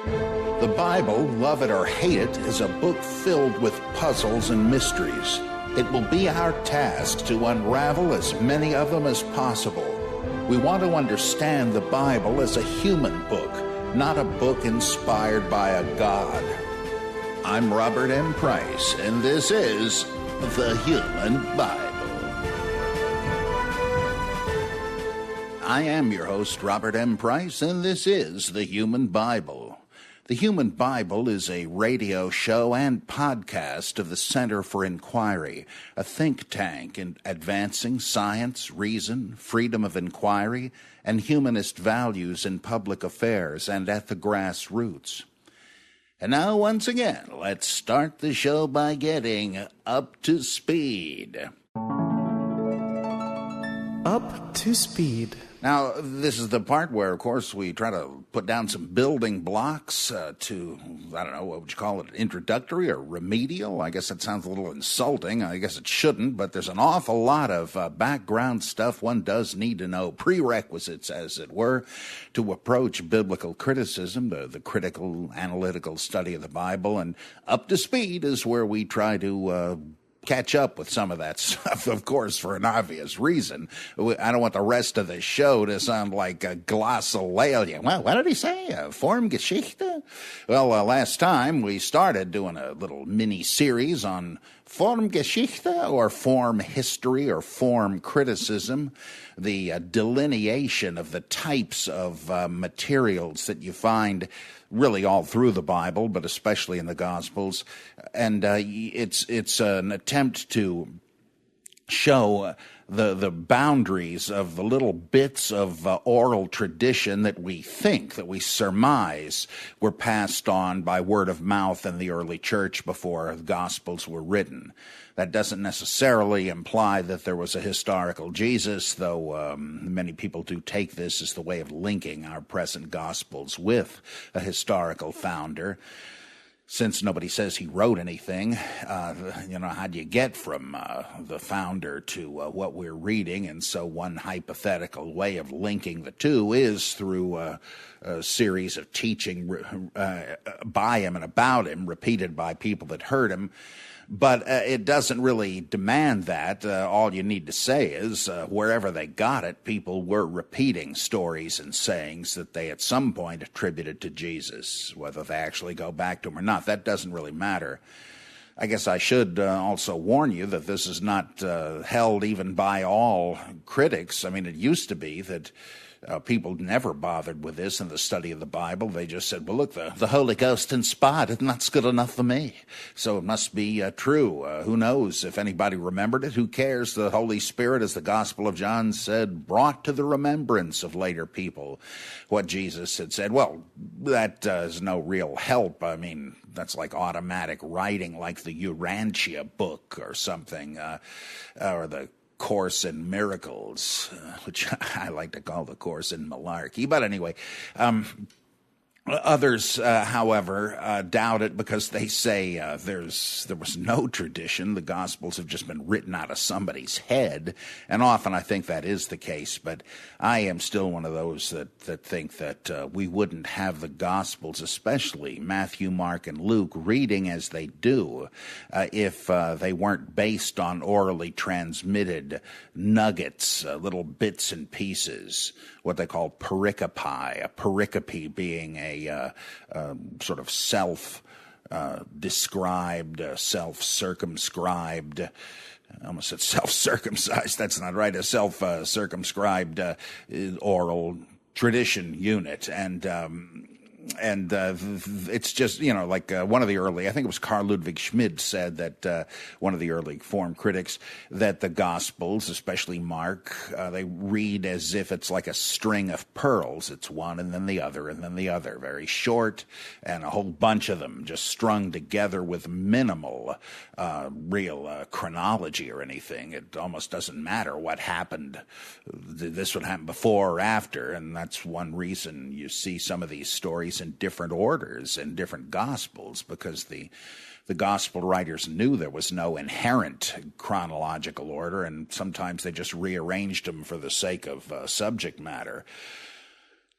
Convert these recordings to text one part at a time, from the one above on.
The Bible, love it or hate it, is a book filled with puzzles and mysteries. It will be our task to unravel as many of them as possible. We want to understand the Bible as a human book, not a book inspired by a god. I'm Robert M. Price, and this is The Human Bible. I am your host, Robert M. Price, and this is The Human Bible. The Human Bible is a radio show and podcast of the Center for Inquiry, a think tank in advancing science, reason, freedom of inquiry, and humanist values in public affairs and at the grassroots. And now, once again, let's start the show by getting up to speed. Up to speed. Now, this is the part where, of course, we try to put down some building blocks to, I don't know, what would you call it, introductory or remedial? I guess that sounds a little insulting. I guess it shouldn't, but there's an awful lot of background stuff one does need to know, prerequisites, as it were, to approach biblical criticism, the critical, analytical study of the Bible. And up to speed is where we try to catch up with some of that stuff, of course, for an obvious reason. I don't want the rest of the show to sound like a glossolalia. Well, what did he say? Formgeschichte? Well, last time we started doing a little mini-series on Formgeschichte, or form history, or form criticism, the delineation of the types of materials that you find really all through the Bible, but especially in the Gospels. And it's an attempt to show the boundaries of the little bits of oral tradition that we surmise were passed on by word of mouth in the early church before the Gospels were written. That doesn't necessarily imply that there was a historical Jesus, though many people do take this as the way of linking our present Gospels with a historical founder. Since nobody says he wrote anything, how do you get from the founder to what we're reading? And so one hypothetical way of linking the two is through a series of teaching by him and about him, repeated by people that heard him. But it doesn't really demand that. All you need to say is wherever they got it, people were repeating stories and sayings that they at some point attributed to Jesus, whether they actually go back to him or not. That doesn't really matter. I guess I should also warn you that this is not held even by all critics. I mean, it used to be that people never bothered with this in the study of the Bible. They just said, well, look, the Holy Ghost inspired it, and that's good enough for me. So it must be true. Who knows if anybody remembered it? Who cares? The Holy Spirit, as the Gospel of John said, brought to the remembrance of later people what Jesus had said. Well, that is no real help. I mean, that's like automatic writing, like the Urantia book or something, or the Course in Miracles, which I like to call the Course in Malarkey. But anyway, others, however, doubt it because they say there was no tradition. The Gospels have just been written out of somebody's head, and often I think that is the case. But I am still one of those that think that we wouldn't have the Gospels, especially Matthew, Mark, and Luke, reading as they do if they weren't based on orally transmitted nuggets, little bits and pieces, what they call pericope, a pericope being a sort of self-described, self-circumscribed, I almost said self-circumcised, that's not right, a self-circumscribed oral tradition unit. And it's just, like one of the early, I think it was Carl Ludwig Schmid said that one of the early form critics, that the Gospels, especially Mark, they read as if it's like a string of pearls. It's one and then the other and then the other. Very short, and a whole bunch of them just strung together with minimal real chronology or anything. It almost doesn't matter what happened. This would happen before or after, and that's one reason you see some of these stories in different orders in different Gospels, because the Gospel writers knew there was no inherent chronological order, and sometimes they just rearranged them for the sake of subject matter.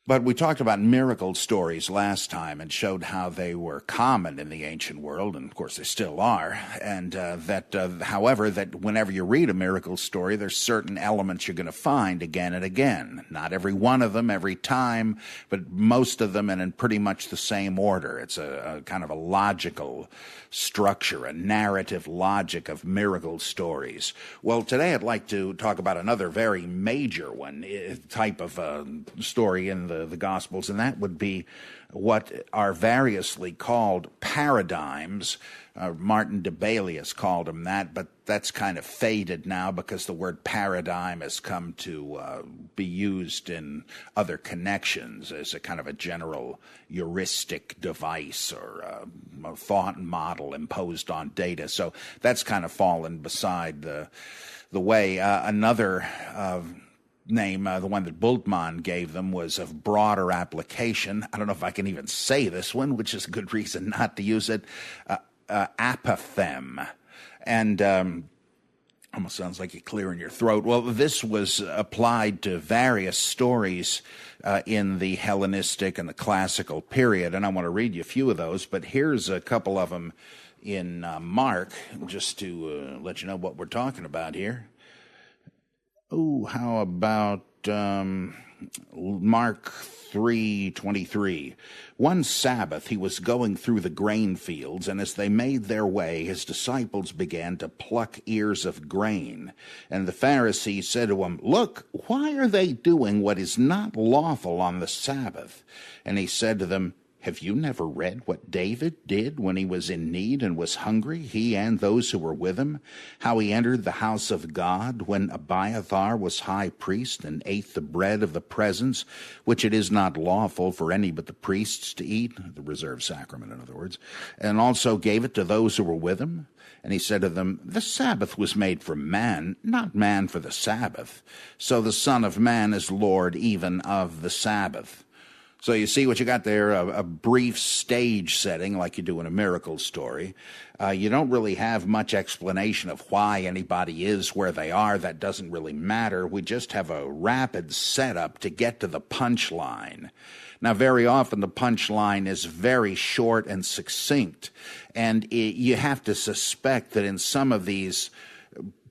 But we talked about miracle stories last time and showed how they were common in the ancient world, and of course they still are. And however, that whenever you read a miracle story, there's certain elements you're going to find again and again. Not every one of them every time, but most of them, and in pretty much the same order. It's a kind of a logical structure, a narrative logic of miracle stories. Well, today I'd like to talk about another very major one, type of story in the Gospels, and that would be what are variously called paradigms. Martin Debelius called them that, but that's kind of faded now because the word paradigm has come to be used in other connections as a kind of a general heuristic device or a thought model imposed on data. So that's kind of fallen beside the way. Another name, the one that Bultmann gave them, was of broader application. I don't know if I can even say this one, which is a good reason not to use it. Apothem. And almost sounds like you're clearing your throat. Well, this was applied to various stories in the Hellenistic and the classical period, and I want to read you a few of those, but here's a couple of them in Mark, just to let you know what we're talking about here. Oh, how about Mark 3:23? One Sabbath he was going through the grain fields, and as they made their way, his disciples began to pluck ears of grain. And the Pharisees said to him, "Look, why are they doing what is not lawful on the Sabbath?" And he said to them, "Have you never read what David did when he was in need and was hungry, he and those who were with him? How he entered the house of God when Abiathar was high priest and ate the bread of the presence, which it is not lawful for any but the priests to eat," the reserved sacrament, in other words, "and also gave it to those who were with him? And he said to them, the Sabbath was made for man, not man for the Sabbath. So the Son of Man is Lord even of the Sabbath." So you see what you got there, a brief stage setting like you do in a miracle story. You don't really have much explanation of why anybody is where they are. That doesn't really matter. We just have a rapid setup to get to the punchline. Now, very often the punchline is very short and succinct, and you have to suspect that in some of these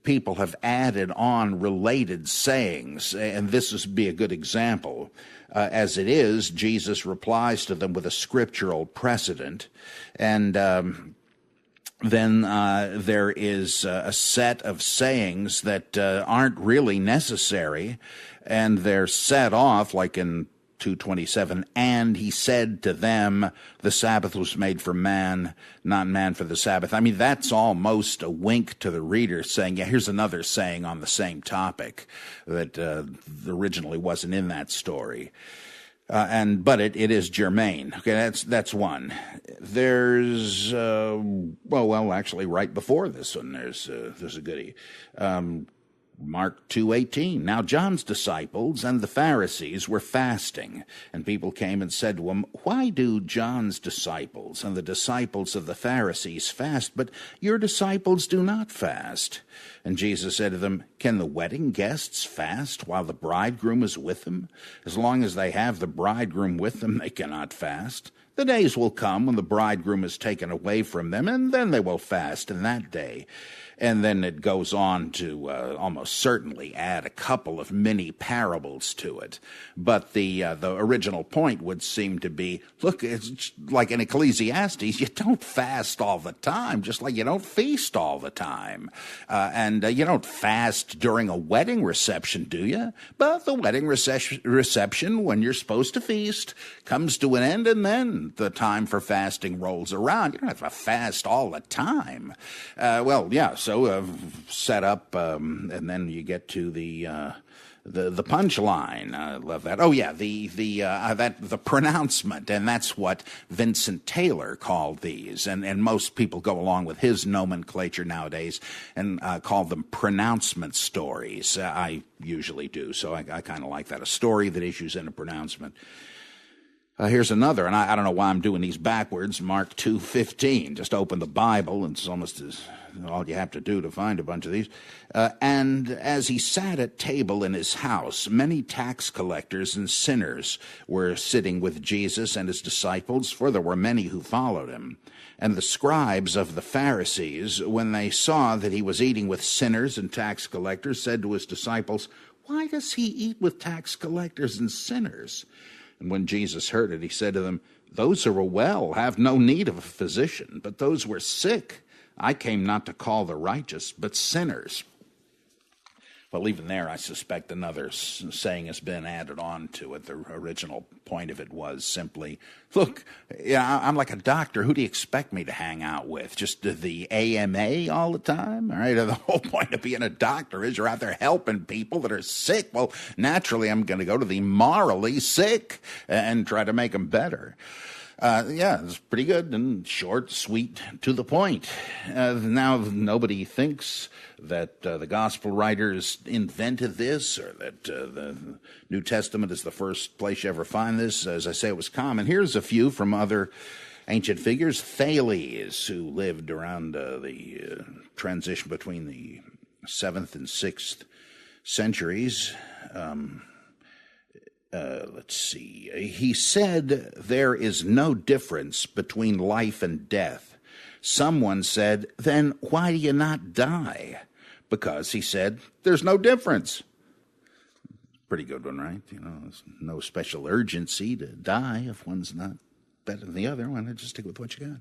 people have added on related sayings, and this would be a good example. As it is, Jesus replies to them with a scriptural precedent, and then there is a set of sayings that aren't really necessary, and they're set off, like in 2:27, and he said to them, the Sabbath was made for man, not man for the Sabbath. I mean, that's almost a wink to the reader saying, yeah, here's another saying on the same topic that originally wasn't in that story. But it is germane. Okay, that's one. There's actually right before this one, there's a goodie. Mark 2:18. Now John's disciples and the Pharisees were fasting, and people came and said to him, "Why do John's disciples and the disciples of the Pharisees fast, but your disciples do not fast?" And Jesus said to them, "Can the wedding guests fast while the bridegroom is with them? As long as they have the bridegroom with them, they cannot fast. The days will come when the bridegroom is taken away from them, and then they will fast in that day." And then it goes on to almost certainly add a couple of mini parables to it. But the original point would seem to be, look, it's like in Ecclesiastes, you don't fast all the time, just like you don't feast all the time. And you don't fast during a wedding reception, do you? But the wedding reception, when you're supposed to feast, comes to an end, and then the time for fasting rolls around. You don't have to fast all the time. So set up, and then you get to the punchline. I love that. Oh yeah, the pronouncement, and that's what Vincent Taylor called these, and most people go along with his nomenclature nowadays and call them pronouncement stories. I usually do, so I kind of like that. A story that issues in a pronouncement. Here's another, and I don't know why I'm doing these backwards. Mark 2:15. Just open the Bible, and it's almost all you have to do to find a bunch of these. And as he sat at table in his house, many tax collectors and sinners were sitting with Jesus and his disciples, for there were many who followed him. And the scribes of the Pharisees, when they saw that he was eating with sinners and tax collectors, said to his disciples, "Why does he eat with tax collectors and sinners?" And when Jesus heard it, he said to them, "Those who are well have no need of a physician, but those who are sick. I came not to call the righteous, but sinners." Well, even there, I suspect another saying has been added on to it. The original point of it was simply, look, I'm like a doctor. Who do you expect me to hang out with? Just the AMA all the time? All right, the whole point of being a doctor is you're out there helping people that are sick. Well, naturally, I'm going to go to the morally sick and try to make them better. Yeah, it's pretty good and short, sweet, to the point. Now, nobody thinks that the gospel writers invented this or that the New Testament is the first place you ever find this. As I say, it was common. Here's a few from other ancient figures. Thales, who lived around the transition between the 7th and 6th centuries. Let's see. He said, "There is no difference between life and death." Someone said, "Then why do you not die?" Because, he said, there's no difference. Pretty good one, right? There's no special urgency to die if one's not better than the other. Why not just stick with what you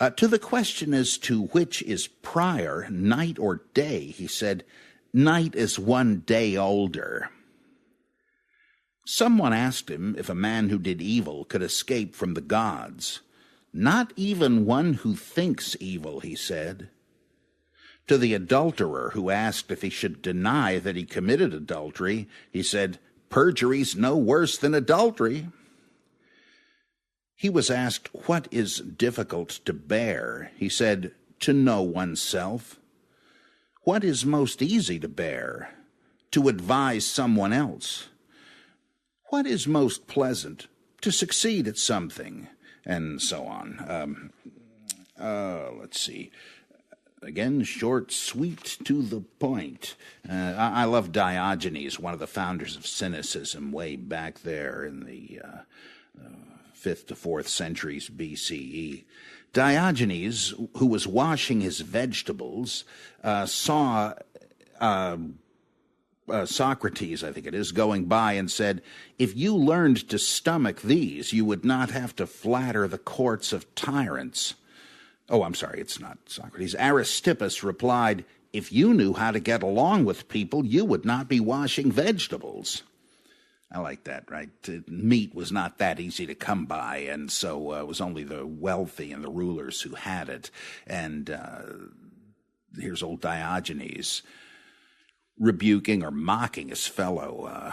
got? To the question as to which is prior, night or day, he said, "Night is one day older." Someone asked him if a man who did evil could escape from the gods. "Not even one who thinks evil," he said. To the adulterer who asked if he should deny that he committed adultery, he said, "Perjury's no worse than adultery." He was asked what is difficult to bear. He said, "To know oneself." What is most easy to bear? To advise someone else. What is most pleasant? To succeed at something, and so on. Let's see. Again, short, sweet, to the point. I love Diogenes, one of the founders of cynicism, way back there in the 5th to 4th centuries BCE. Diogenes, who was washing his vegetables, saw Socrates, I think it is, going by and said, "If you learned to stomach these, you would not have to flatter the courts of tyrants." Oh, I'm sorry, it's not Socrates. Aristippus replied, "If you knew how to get along with people, you would not be washing vegetables." I like that, right? Meat was not that easy to come by, and so it was only the wealthy and the rulers who had it. And here's old Diogenes rebuking or mocking his fellow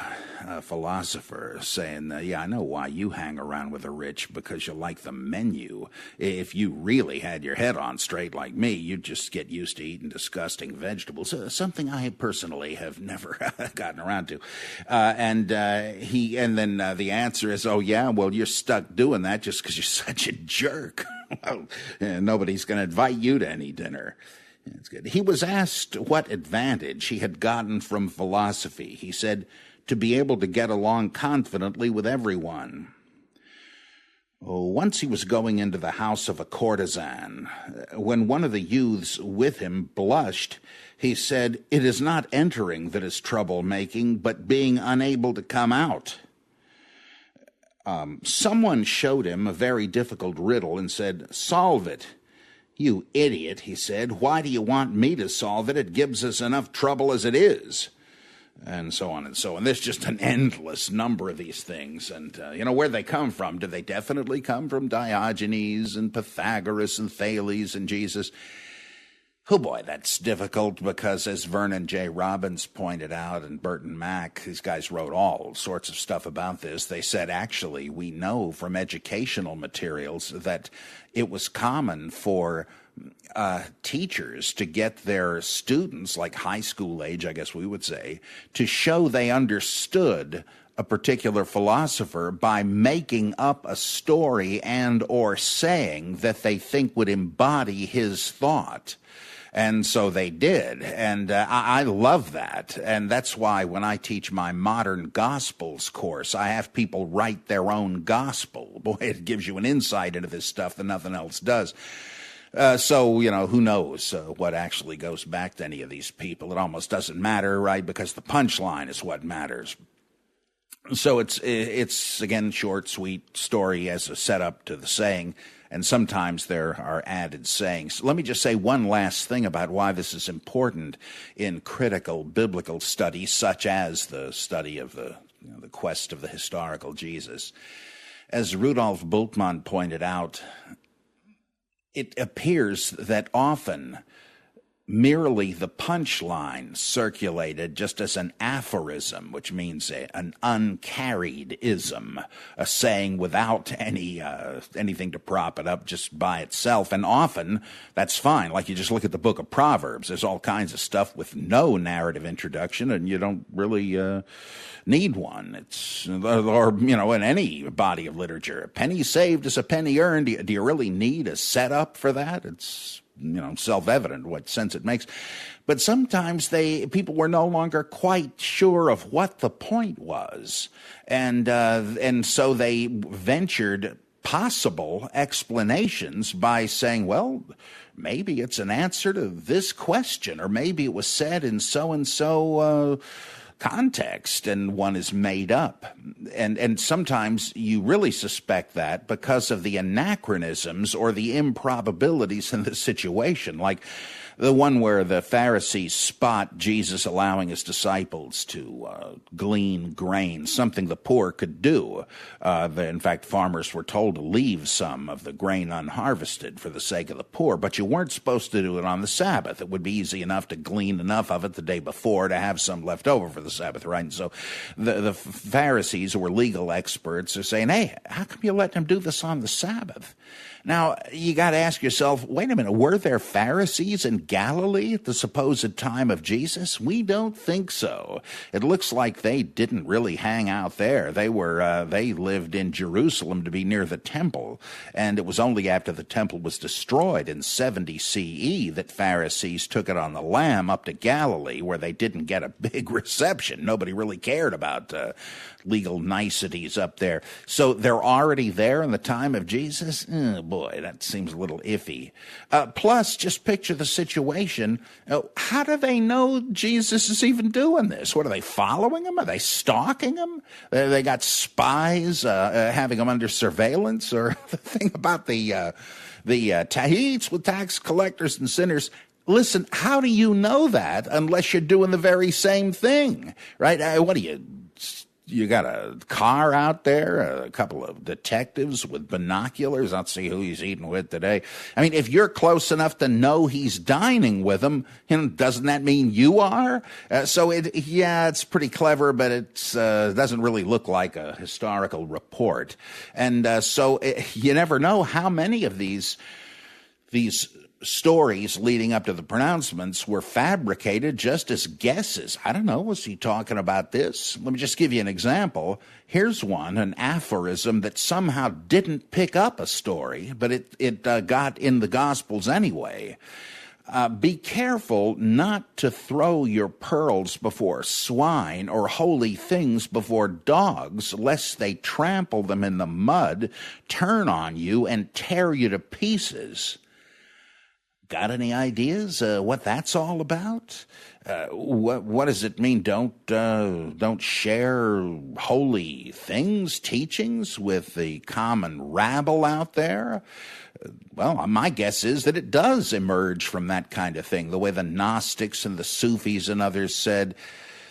philosopher, saying, "Yeah, I know why you hang around with the rich, because you like the menu. If you really had your head on straight like me, you'd just get used to eating disgusting vegetables," something I personally have never gotten around to. And then the answer is, "Oh, yeah, well, you're stuck doing that just because you're such a jerk." Well, nobody's going to invite you to any dinner. That's good. He was asked what advantage he had gotten from philosophy. He said, "To be able to get along confidently with everyone." Once he was going into the house of a courtesan. When one of the youths with him blushed, he said, "It is not entering that is trouble-making, but being unable to come out." Someone showed him a very difficult riddle and said, "Solve it." "You idiot," he said, "why do you want me to solve it? It gives us enough trouble as it is." And so on and so on. There's just an endless number of these things. And, where they come from? Do they definitely come from Diogenes and Pythagoras and Thales and Jesus? Oh, boy, that's difficult because, as Vernon J. Robbins pointed out, and Burton Mack, these guys wrote all sorts of stuff about this. They said, actually, we know from educational materials that it was common for teachers to get their students, like high school age, I guess we would say, to show they understood a particular philosopher by making up a story and or saying that they think would embody his thought. And so they did, and I love that. And that's why when I teach my Modern Gospels course, I have people write their own gospel. Boy, it gives you an insight into this stuff that nothing else does. So, who knows what actually goes back to any of these people. It almost doesn't matter, right, because the punchline is what matters. So it's again, short, sweet story as a setup to the saying, and sometimes there are added sayings. Let me just say one last thing about why this is important in critical biblical studies, such as the study of the quest of the historical Jesus. As Rudolf Bultmann pointed out, it appears that often merely the punchline circulated just as an aphorism, which means an uncarried ism, a saying without anything to prop it up just by itself. And often that's fine. Like you just look at the book of Proverbs. There's all kinds of stuff with no narrative introduction, and you don't really need one. It's in any body of literature, a penny saved is a penny earned. Do you really need a setup for that? It's self-evident what sense it makes. But sometimes people were no longer quite sure of what the point was. And so they ventured possible explanations by saying, well, maybe it's an answer to this question, or maybe it was said in so-and-so context, and one is made up. And sometimes you really suspect that because of the anachronisms or the improbabilities in the situation, like the one where the Pharisees spot Jesus allowing his disciples to glean grain, something the poor could do. In fact, farmers were told to leave some of the grain unharvested for the sake of the poor, but you weren't supposed to do it on the Sabbath. It would be easy enough to glean enough of it the day before to have some left over for the Sabbath, right? And so the Pharisees, who were legal experts, are saying, hey, how come you let them do this on the Sabbath? Now, you got to ask yourself, wait a minute, were there Pharisees in Galilee at the supposed time of Jesus? We don't think so. It looks like they didn't really hang out there. They lived in Jerusalem to be near the temple, and it was only after the temple was destroyed in 70 CE that Pharisees took it on the lam up to Galilee, where they didn't get a big reception. Nobody really cared about legal niceties up there. So they're already there in the time of Jesus? Oh, boy, that seems a little iffy. Plus, just picture the situation. How do they know Jesus is even doing this? What, are they following him? Are they stalking him? They got spies having him under surveillance? Or the thing about he eats with tax collectors and sinners. Listen, how do you know that unless you're doing the very same thing, right? What do you got a car out there, a couple of detectives with binoculars. I'll see who he's eating with today. I mean, if you're close enough to know he's dining with them, doesn't that mean you are? It's pretty clever, but it doesn't really look like a historical report. And you never know how many of these stories leading up to the pronouncements were fabricated just as guesses. I don't know, was he talking about this? Let me just give you an example. Here's one, an aphorism that somehow didn't pick up a story, but it got in the Gospels anyway. Be careful not to throw your pearls before swine or holy things before dogs, lest they trample them in the mud, turn on you, and tear you to pieces. Got any ideas what that's all about? What does it mean? Don't share holy things, teachings with the common rabble out there? Well, my guess is that it does emerge from that kind of thing, the way the Gnostics and the Sufis and others said,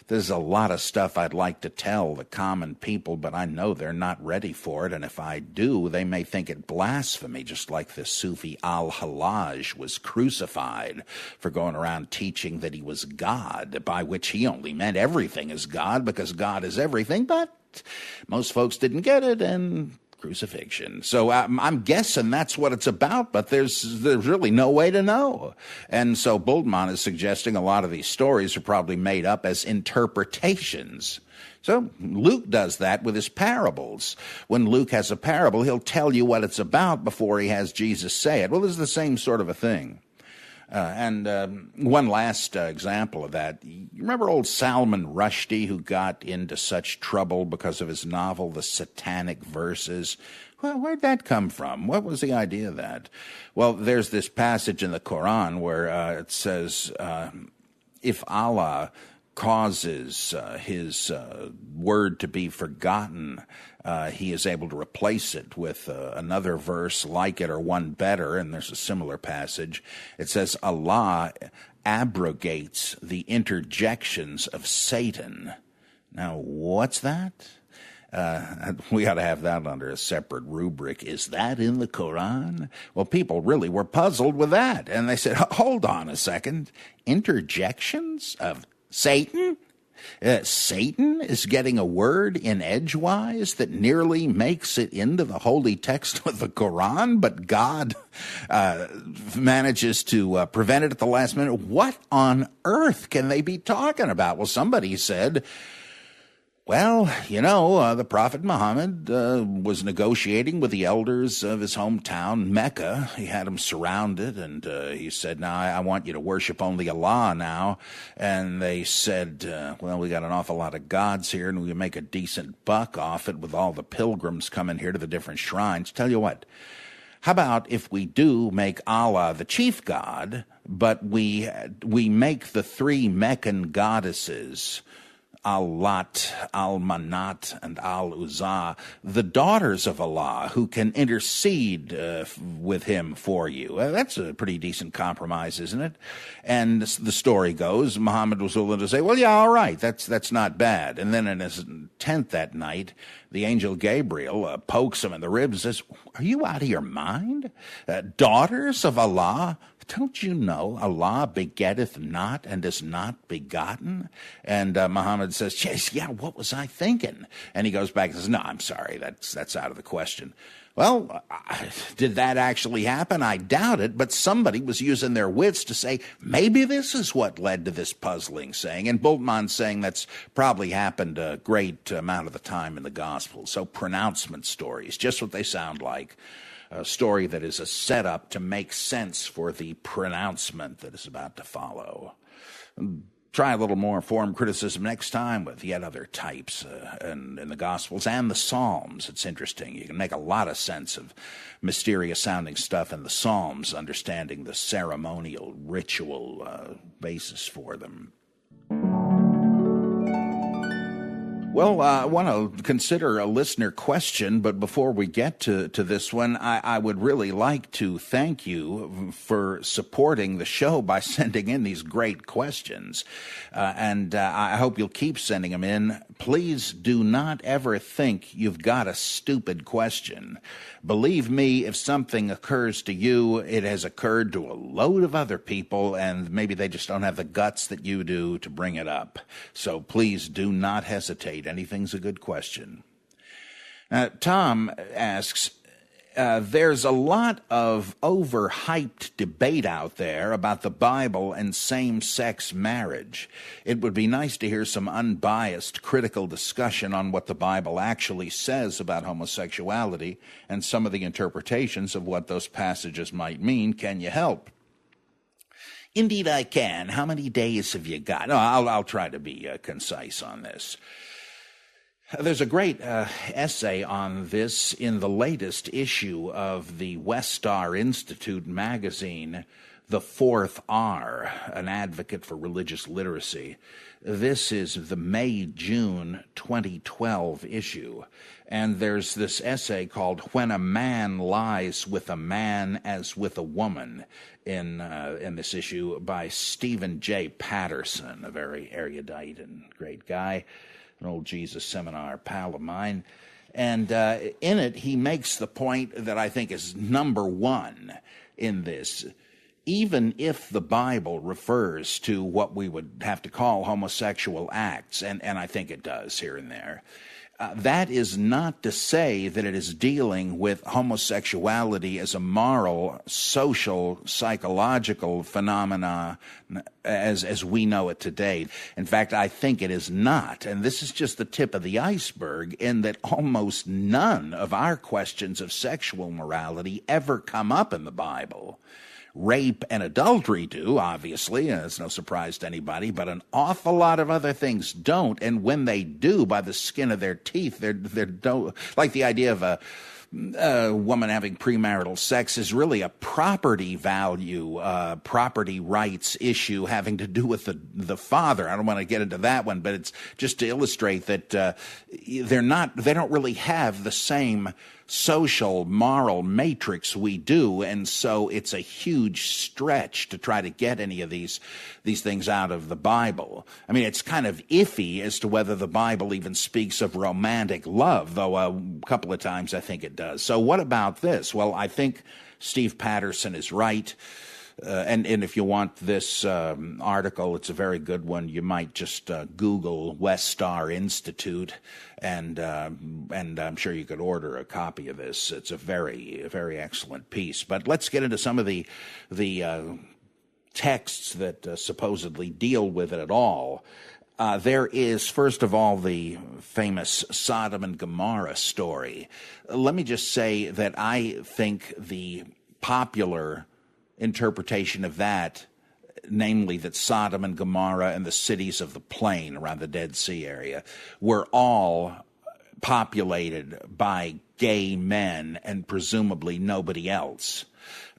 there's a lot of stuff I'd like to tell the common people, but I know they're not ready for it, and if I do, they may think it blasphemy, just like the Sufi Al-Hallaj was crucified for going around teaching that he was God, by which he only meant everything is God, because God is everything, but most folks didn't get it and crucifixion. So I'm guessing that's what it's about, but there's really no way to know. And so Bultmann is suggesting a lot of these stories are probably made up as interpretations. So Luke does that with his parables. When Luke has a parable, he'll tell you what it's about before he has Jesus say it. Well, this is the same sort of a thing. And one last example of that, you remember old Salman Rushdie, who got into such trouble because of his novel, The Satanic Verses? Well, where'd that come from? What was the idea of that? Well, there's this passage in the Quran where it says, if Allah causes his word to be forgotten, he is able to replace it with another verse like it or one better, and there's a similar passage. It says, Allah abrogates the interjections of Satan. Now, what's that? We ought to have that under a separate rubric. Is that in the Quran? Well, people really were puzzled with that, and they said, hold on a second. Interjections of Satan? Satan is getting a word in edgewise that nearly makes it into the holy text of the Quran, but God manages to prevent it at the last minute. What on earth can they be talking about? Well, somebody said, well, you know, the Prophet Muhammad was negotiating with the elders of his hometown, Mecca. He had them surrounded, and he said, now, I want you to worship only Allah now. And they said, well, we got an awful lot of gods here, and we can make a decent buck off it with all the pilgrims coming here to the different shrines. Tell you what, how about if we do make Allah the chief god, but we make the three Meccan goddesses, Al-Lat, Al-Manat, and Al-Uzza, the daughters of Allah who can intercede with him for you. That's a pretty decent compromise, isn't it? And the story goes, Muhammad was willing to say, well, yeah, all right, that's not bad. And then in his tent that night, the angel Gabriel pokes him in the ribs and says, are you out of your mind? Daughters of Allah? Don't you know Allah begetteth not and is not begotten? And Muhammad says, yes, yeah, what was I thinking? And he goes back and says, no, I'm sorry, that's out of the question. Well, did that actually happen? I doubt it, but somebody was using their wits to say, maybe this is what led to this puzzling saying. And Bultmann's saying that's probably happened a great amount of the time in the gospel. So pronouncement stories, just what they sound like. A story that is a setup to make sense for the pronouncement that is about to follow. Try a little more form criticism next time with yet other types in the Gospels and the Psalms. It's interesting. You can make a lot of sense of mysterious-sounding stuff in the Psalms, understanding the ceremonial, ritual basis for them. Well, I want to consider a listener question, but before we get to this one, I would really like to thank you for supporting the show by sending in these great questions. And I hope you'll keep sending them in. Please do not ever think you've got a stupid question. Believe me, if something occurs to you, it has occurred to a load of other people, and maybe they just don't have the guts that you do to bring it up. So please do not hesitate. Anything's a good question. Tom asks, there's a lot of overhyped debate out there about the Bible and same-sex marriage. It would be nice to hear some unbiased, critical discussion on what the Bible actually says about homosexuality and some of the interpretations of what those passages might mean. Can you help? Indeed, I can. How many days have you got? No, I'll try to be concise on this. There's a great essay on this in the latest issue of the Westar Institute magazine, The Fourth R, an advocate for religious literacy. This is the May-June 2012 issue, and there's this essay called When a Man Lies with a Man as with a Woman in this issue by Stephen J. Patterson, a very erudite and great guy, an old Jesus Seminar pal of mine. And in it, he makes the point that I think is number one in this. Even if the Bible refers to what we would have to call homosexual acts, and I think it does here and there, That is not to say that it is dealing with homosexuality as a moral, social, psychological phenomena as we know it today. In fact, I think it is not. And this is just the tip of the iceberg in that almost none of our questions of sexual morality ever come up in the Bible. Rape and adultery do, obviously, and it's no surprise to anybody, but an awful lot of other things don't, and when they do, by the skin of their teeth, they're don't, like the idea of a woman having premarital sex is really a property value, property rights issue having to do with the father. I don't want to get into that one, but it's just to illustrate that they don't really have the same social, moral matrix we do, and so it's a huge stretch to try to get any of these things out of the Bible. I mean, it's kind of iffy as to whether the Bible even speaks of romantic love, though a couple of times I think it does. So what about this? Well, I think Steve Patterson is right. And if you want this article, it's a very good one. You might just Google West Star Institute, and I'm sure you could order a copy of this. It's a very, very excellent piece. But let's get into some of the texts that supposedly deal with it at all. There is, first of all, the famous Sodom and Gomorrah story. Let me just say that I think the popular interpretation of that, namely that Sodom and Gomorrah and the cities of the plain around the Dead Sea area were all populated by gay men and presumably nobody else.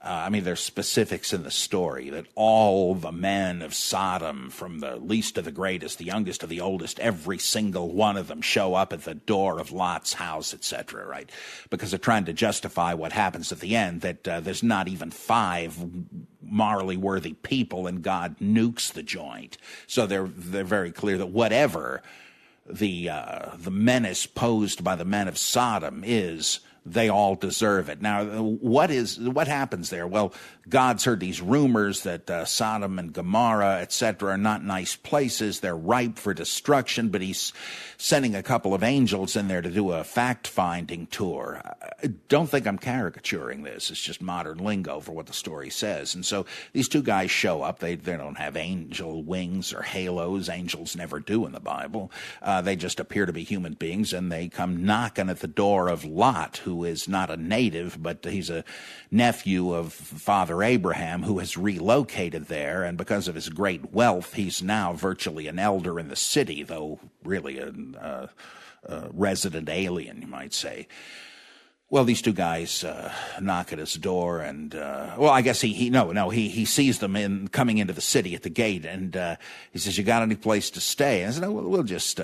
I mean, there's specifics in the story that all the men of Sodom, from the least to the greatest, the youngest to the oldest, every single one of them show up at the door of Lot's house, etc., right? Because they're trying to justify what happens at the end, that there's not even 5 morally worthy people and God nukes the joint. So they're very clear that whatever the menace posed by the men of Sodom is, they all deserve it. Now, what happens there? Well, God's heard these rumors that Sodom and Gomorrah, etc., are not nice places. They're ripe for destruction, but he's sending a couple of angels in there to do a fact-finding tour. Don't think I'm caricaturing this. It's just modern lingo for what the story says. And so these two guys show up. They don't have angel wings or halos. Angels never do in the Bible. They just appear to be human beings, and they come knocking at the door of Lot, who is not a native, but he's a nephew of Father Abraham, who has relocated there, and because of his great wealth, he's now virtually an elder in the city, though really a resident alien, you might say. Well, these two guys knock at his door, and I guess he sees them coming into the city at the gate, and he says, "You got any place to stay?" And I said, "No, we'll just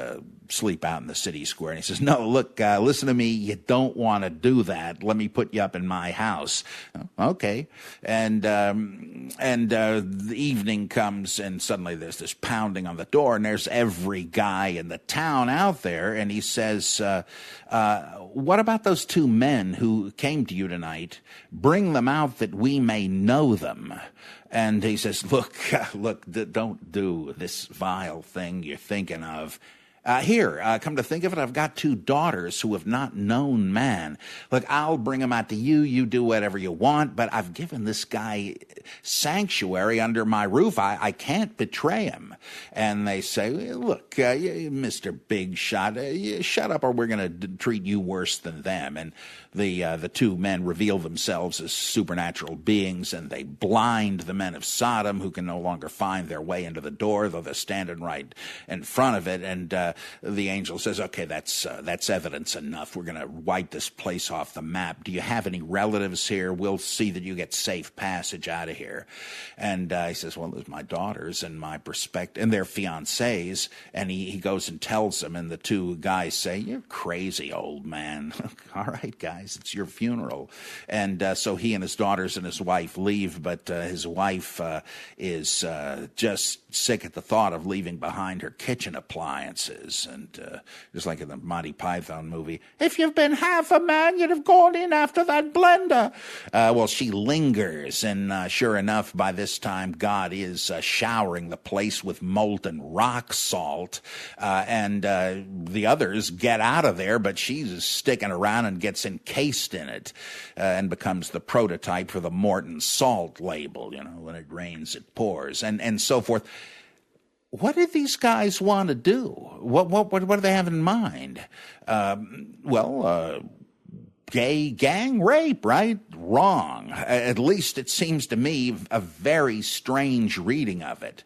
sleep out in the city square." And he says, "No, look, listen to me. You don't want to do that. Let me put you up in my house." Okay, and the evening comes, and suddenly there's this pounding on the door, and there's every guy in the town out there, and he says, "What about those 2 men who came to you tonight? Bring them out that we may know them." And he says, look, don't do this vile thing you're thinking of. Come to think of it, I've got 2 daughters who have not known man. Look, I'll bring them out to you. You do whatever you want, but I've given this guy sanctuary under my roof. I can't betray him. And they say, look, Mr. Big Shot, shut up or we're going to treat you worse than them. And the 2 men reveal themselves as supernatural beings, and they blind the men of Sodom, who can no longer find their way into the door, though they're standing right in front of it. And the angel says, "Okay, that's evidence enough. We're going to wipe this place off the map. Do you have any relatives here? We'll see that you get safe passage out of here." And he says, "Well, there's my daughters and and their fiancés." And he goes and tells them, and the 2 guys say, "You're crazy, old man." "All right, guys, it's your funeral." And so he and his daughters and his wife leave, but his wife is just sick at the thought of leaving behind her kitchen appliances. is. And just like in the Monty Python movie, if you've been half a man, you'd have gone in after that blender. Well, she lingers, and sure enough, by this time, God is showering the place with molten rock salt, and the others get out of there, but she's sticking around and gets encased in it, and becomes the prototype for the Morton salt label. When it rains, it pours, and so forth. What did these guys want to do? What do they have in mind? Gay gang rape, right? Wrong. At least it seems to me a very strange reading of it.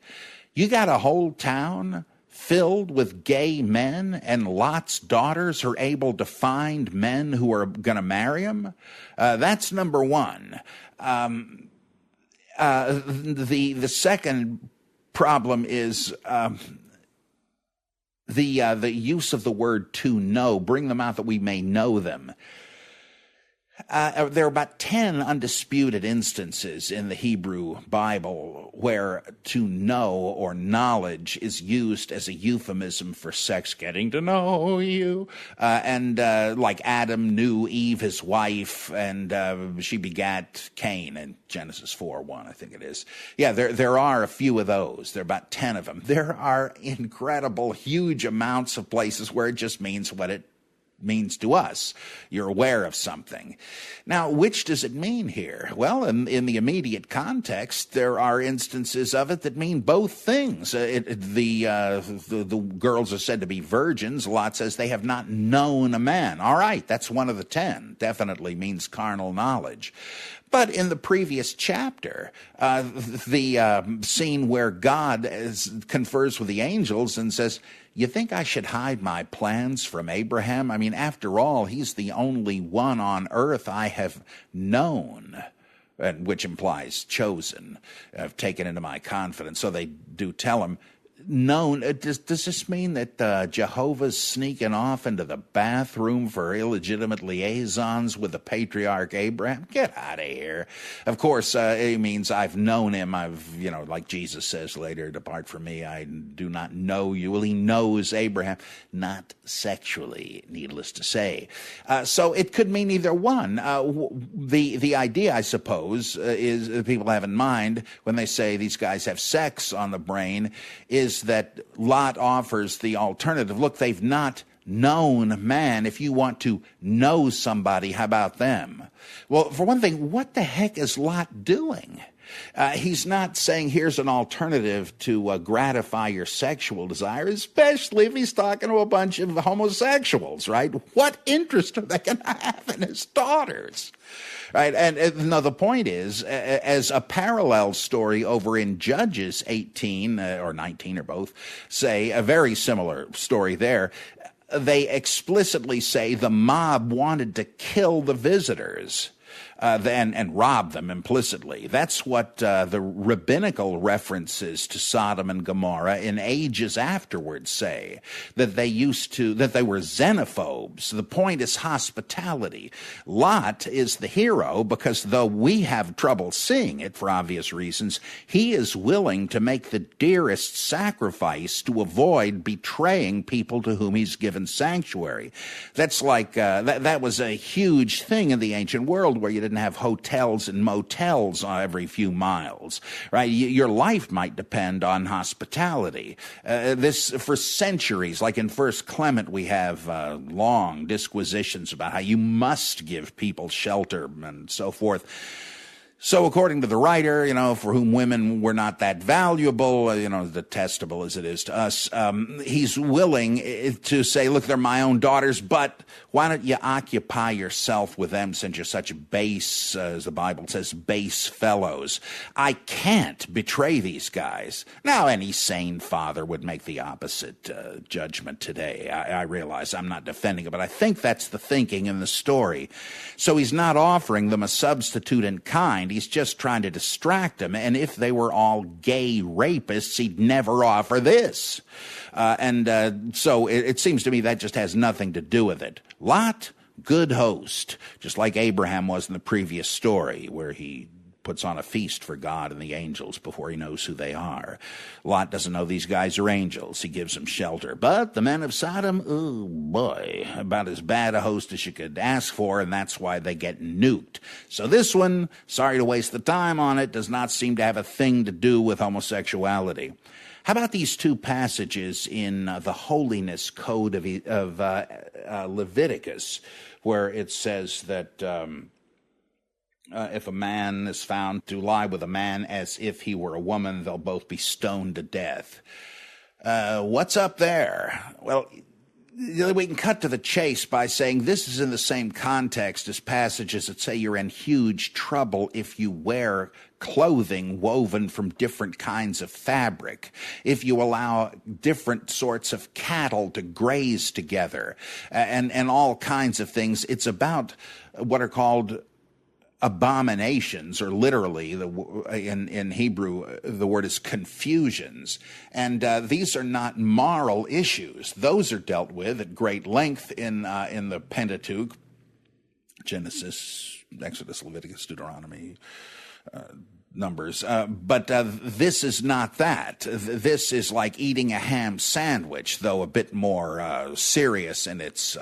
You got a whole town filled with gay men, and Lot's daughters are able to find men who are going to marry them. That's number one. The second problem is the use of the word to know. Bring them out that we may know them. There are about 10 undisputed instances in the Hebrew Bible where to know or knowledge is used as a euphemism for sex, getting to know you. Like Adam knew Eve, his wife, and she begat Cain in Genesis 4:1, I think it is. Yeah, there are a few of those. There are about 10 of them. There are incredible, huge amounts of places where it just means what it means to us. You're aware of something. Now, which does it mean here? Well, in the immediate context, there are instances of it that mean both things. The girls are said to be virgins. Lot says they have not known a man. All right, that's one of the 10. Definitely means carnal knowledge. But in the previous chapter, the scene where God confers with the angels and says, you think I should hide my plans from Abraham? I mean, after all, he's the only one on earth I have known, which implies chosen. I've taken into my confidence. So they do tell him, known. Does this mean that Jehovah's sneaking off into the bathroom for illegitimate liaisons with the patriarch Abraham? Get out of here. Of course, it means I've known him. Like Jesus says later, depart from me, I do not know you. Well, he knows Abraham, not sexually, needless to say. So it could mean either one. The idea, I suppose, is people have in mind when they say these guys have sex on the brain is that Lot offers the alternative. Look, they've not known man. If you want to know somebody, how about them? Well, for one thing, what the heck is Lot doing? He's not saying here's an alternative to gratify your sexual desire, especially if he's talking to a bunch of homosexuals, right? What interest are they going to have in his daughters? Right, and no, the point is, as a parallel story over in Judges 18 or 19 or both say, a very similar story there, they explicitly say the mob wanted to kill the visitors. And rob them implicitly. That's what the rabbinical references to Sodom and Gomorrah in ages afterwards say, that they were xenophobes. The point is hospitality. Lot is the hero because though we have trouble seeing it for obvious reasons, he is willing to make the dearest sacrifice to avoid betraying people to whom he's given sanctuary. That's like, that was a huge thing in the ancient world where you didn't have hotels and motels every few miles, right? Your life might depend on hospitality. This, for centuries, like in First Clement, we have long disquisitions about how you must give people shelter and so forth. So according to the writer, for whom women were not that valuable, detestable as it is to us, he's willing to say, look, they're my own daughters, but why don't you occupy yourself with them since you're such base, as the Bible says, base fellows. I can't betray these guys. Now, any sane father would make the opposite judgment today. I realize I'm not defending it, but I think that's the thinking in the story. So he's not offering them a substitute in kind. He's just trying to distract them. And if they were all gay rapists, he'd never offer this. So it seems to me that just has nothing to do with it. Lot, good host, just like Abraham was in the previous story where he puts on a feast for God and the angels before he knows who they are. Lot doesn't know these guys are angels. He gives them shelter. But the men of Sodom, oh boy, about as bad a host as you could ask for, and that's why they get nuked. So this one, sorry to waste the time on it, does not seem to have a thing to do with homosexuality. How about these two passages in the holiness code of Leviticus, where it says that if a man is found to lie with a man as if he were a woman, they'll both be stoned to death. What's up there? Well, we can cut to the chase by saying this is in the same context as passages that say you're in huge trouble if you wear clothing woven from different kinds of fabric, if you allow different sorts of cattle to graze together, and all kinds of things. It's about what are called abominations, or literally in Hebrew the word is confusions, and these are not moral issues. Those are dealt with at great length in the Pentateuch: Genesis, Exodus, Leviticus, Deuteronomy, Numbers, but this is not that. This is like eating a ham sandwich, though a bit more serious in its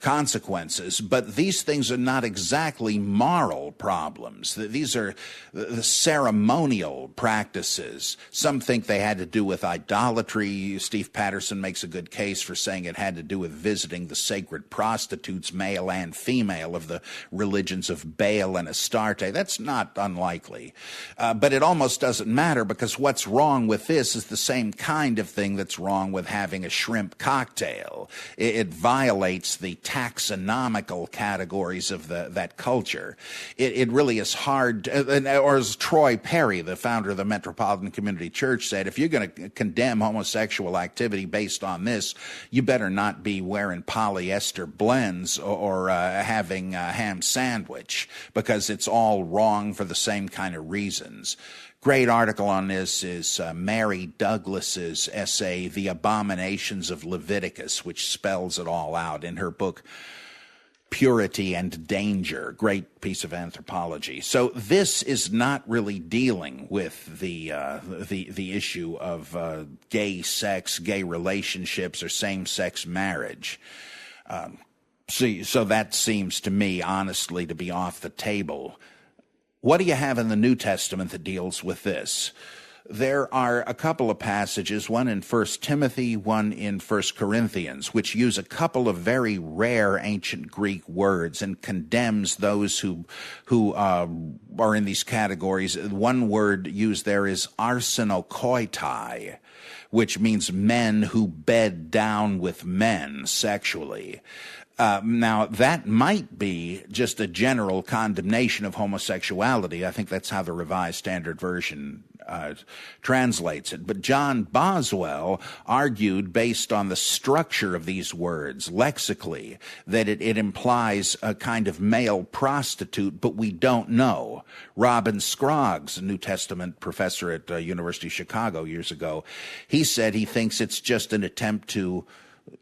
consequences. But these things are not exactly moral problems. These are the ceremonial practices. Some think they had to do with idolatry. Steve Patterson makes a good case for saying it had to do with visiting the sacred prostitutes, male and female, of the religions of Baal and Astarte. That's not unlikely. But it almost doesn't matter, because what's wrong with this is the same kind of thing that's wrong with having a shrimp cocktail. It violates the taxonomical categories of that culture. It really is hard, or as Troy Perry, the founder of the Metropolitan Community Church, said, if you're going to condemn homosexual activity based on this, you better not be wearing polyester blends or having a ham sandwich, because it's all wrong for the same kind of reasons. Great article on this is Mary Douglas's essay, The Abominations of Leviticus, which spells it all out in her book, Purity and Danger. Great piece of anthropology. So this is not really dealing with the issue of gay sex, gay relationships, or same-sex marriage. So that seems to me, honestly, to be off the table. What do you have in the New Testament that deals with this? There are a couple of passages, one in 1 Timothy, one in 1 Corinthians, which use a couple of very rare ancient Greek words and condemns those who are in these categories. One word used there is arsenokoitai, which means men who bed down with men sexually. Now, that might be just a general condemnation of homosexuality. I think that's how the Revised Standard Version translates it. But John Boswell argued, based on the structure of these words lexically, that it implies a kind of male prostitute, but we don't know. Robin Scroggs, a New Testament professor at University of Chicago years ago, he said he thinks it's just an attempt to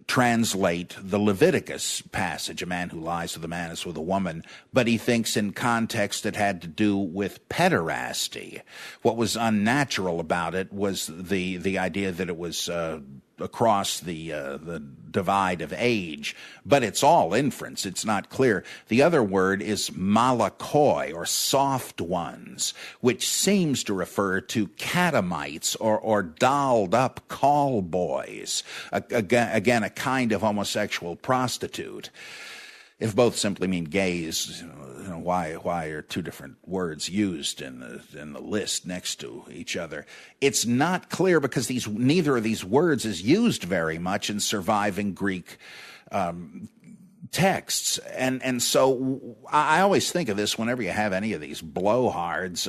translate the Leviticus passage, a man who lies with a man is with a woman, but he thinks in context it had to do with pederasty. What was unnatural about it was the idea that it was across the divide of age, but it's all inference. It's not clear. The other word is malakoi, or soft ones, which seems to refer to catamites or dolled up call boys. Again, a kind of homosexual prostitute. If both simply mean gays, why are two different words used in the list next to each other? It's not clear, because neither of these words is used very much in surviving Greek texts. And so I always think of this whenever you have any of these blowhards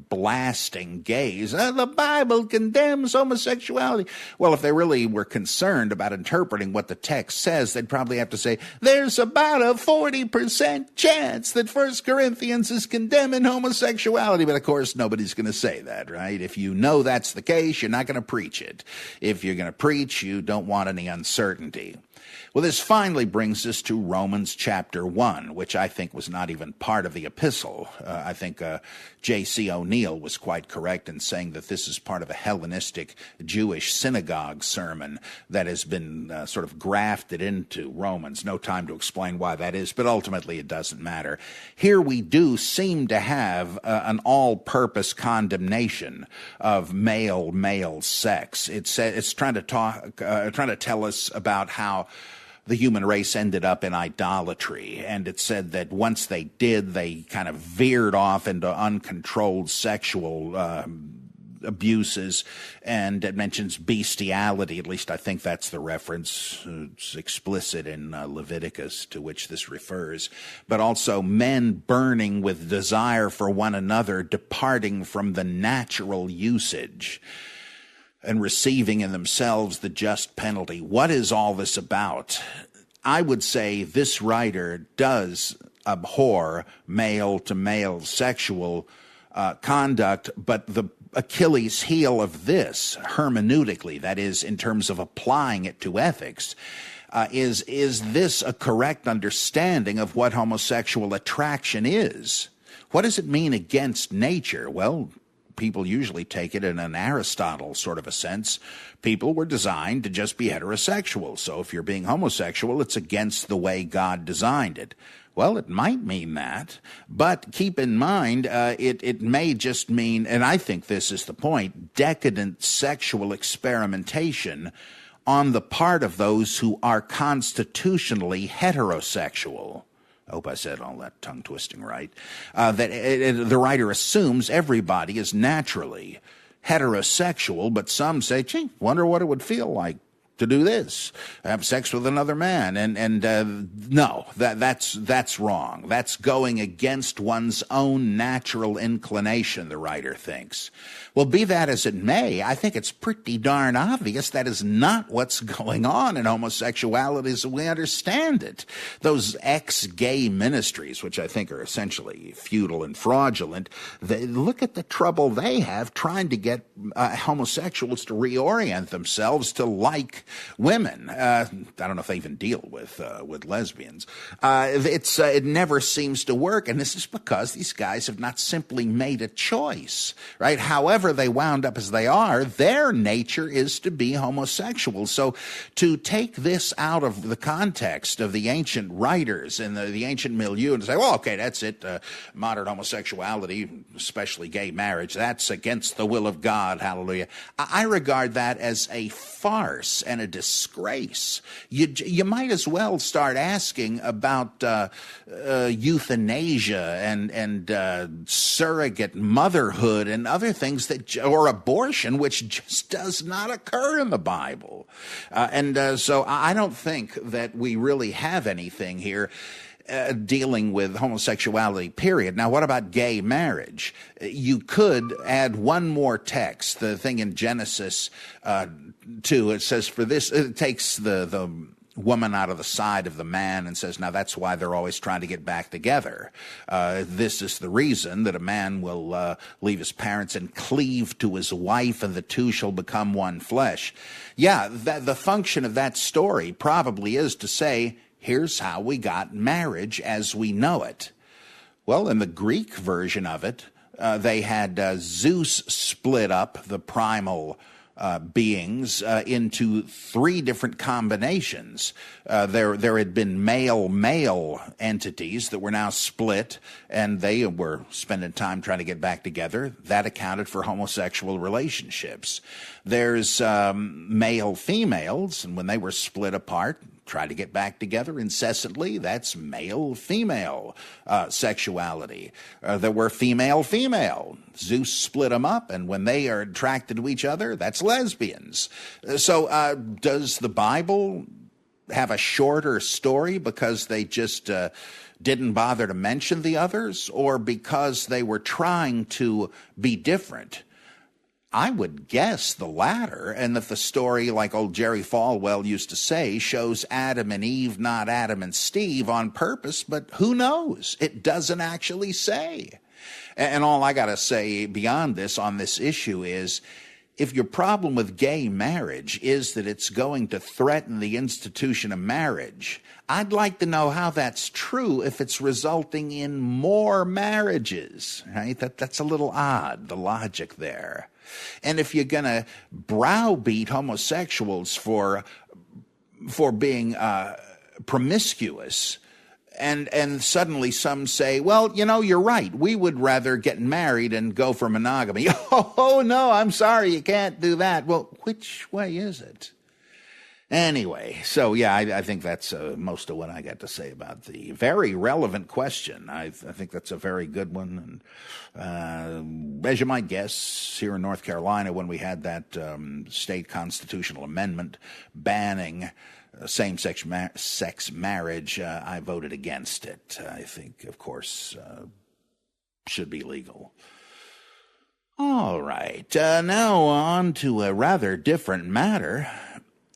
blasting gays. The Bible condemns homosexuality. Well, if they really were concerned about interpreting what the text says, they'd probably have to say, there's about a 40% chance that 1 Corinthians is condemning homosexuality. But of course, nobody's going to say that, right? If you know that's the case, you're not going to preach it. If you're going to preach, you don't want any uncertainty. Well, this finally brings us to Romans chapter 1, which I think was not even part of the epistle. I think J.C. O'Neill was quite correct in saying that this is part of a Hellenistic Jewish synagogue sermon that has been sort of grafted into Romans. No time to explain why that is, but ultimately it doesn't matter. Here we do seem to have an all-purpose condemnation of male sex. It's trying to tell us about how the human race ended up in idolatry, and it said that once they did, they kind of veered off into uncontrolled sexual abuses, and it mentions bestiality. At least I think that's the reference. It's explicit in Leviticus, to which this refers. But also men burning with desire for one another, departing from the natural usage and receiving in themselves the just penalty. What is all this about? I would say this writer does abhor male-to-male sexual conduct, but the Achilles heel of this, hermeneutically, that is, in terms of applying it to ethics, is this a correct understanding of what homosexual attraction is? What does it mean against nature? Well, people usually take it in an Aristotle sort of a sense. People were designed to just be heterosexual. So if you're being homosexual, it's against the way God designed it. Well, it might mean that, but keep in mind, it may just mean, and I think this is the point, decadent sexual experimentation on the part of those who are constitutionally heterosexual. I hope I said all that tongue twisting right. The writer assumes everybody is naturally heterosexual, but some say, gee, wonder what it would feel like to do this, have sex with another man, no, that's wrong. That's going against one's own natural inclination, the writer thinks. Well, be that as it may, I think it's pretty darn obvious that is not what's going on in homosexuality as we understand it. Those ex-gay ministries, which I think are essentially futile and fraudulent, look at the trouble they have trying to get homosexuals to reorient themselves to like women. I don't know if they even deal with lesbians. It never seems to work, and this is because these guys have not simply made a choice, right? However they wound up as they are, their nature is to be homosexual. So to take this out of the context of the ancient writers and the ancient milieu and say, well, okay, that's it, modern homosexuality, especially gay marriage, that's against the will of God, hallelujah. I regard that as a farce and a disgrace. You might as well start asking about euthanasia and surrogate motherhood and other things or abortion, which just does not occur in the Bible. So I don't think that we really have anything here dealing with homosexuality, period. Now, what about gay marriage? You could add one more text, the thing in Genesis 2. It says, for this, it takes the woman out of the side of the man and says, now that's why they're always trying to get back together. This is the reason that a man will leave his parents and cleave to his wife, and the two shall become one flesh. Yeah, the function of that story probably is to say, here's how we got marriage as we know it. Well, in the Greek version of it, they had Zeus split up the primal beings into three different combinations. There had been male entities that were now split, and they were spending time trying to get back together. That accounted for homosexual relationships. There's male females, and when they were split apart, try to get back together incessantly, that's male-female sexuality. There were female-female. Zeus split them up, and when they are attracted to each other, that's lesbians. So does the Bible have a shorter story because they just didn't bother to mention the others, or because they were trying to be different? I would guess the latter, and that the story, like old Jerry Falwell used to say, shows Adam and Eve, not Adam and Steve, on purpose, but who knows? It doesn't actually say. And all I got to say beyond this on this issue is, if your problem with gay marriage is that it's going to threaten the institution of marriage, I'd like to know how that's true if it's resulting in more marriages, right? That's a little odd, the logic there. And if you're going to browbeat homosexuals for being promiscuous, and suddenly some say, well, you're right. We would rather get married and go for monogamy. Oh, no, I'm sorry, you can't do that. Well, which way is it? Anyway, so yeah, I think that's most of what I got to say about the very relevant question. I think that's a very good one. And as you might guess, here in North Carolina, when we had that state constitutional amendment banning same-sex marriage, I voted against it. I think, of course, should be legal. All right, now on to a rather different matter.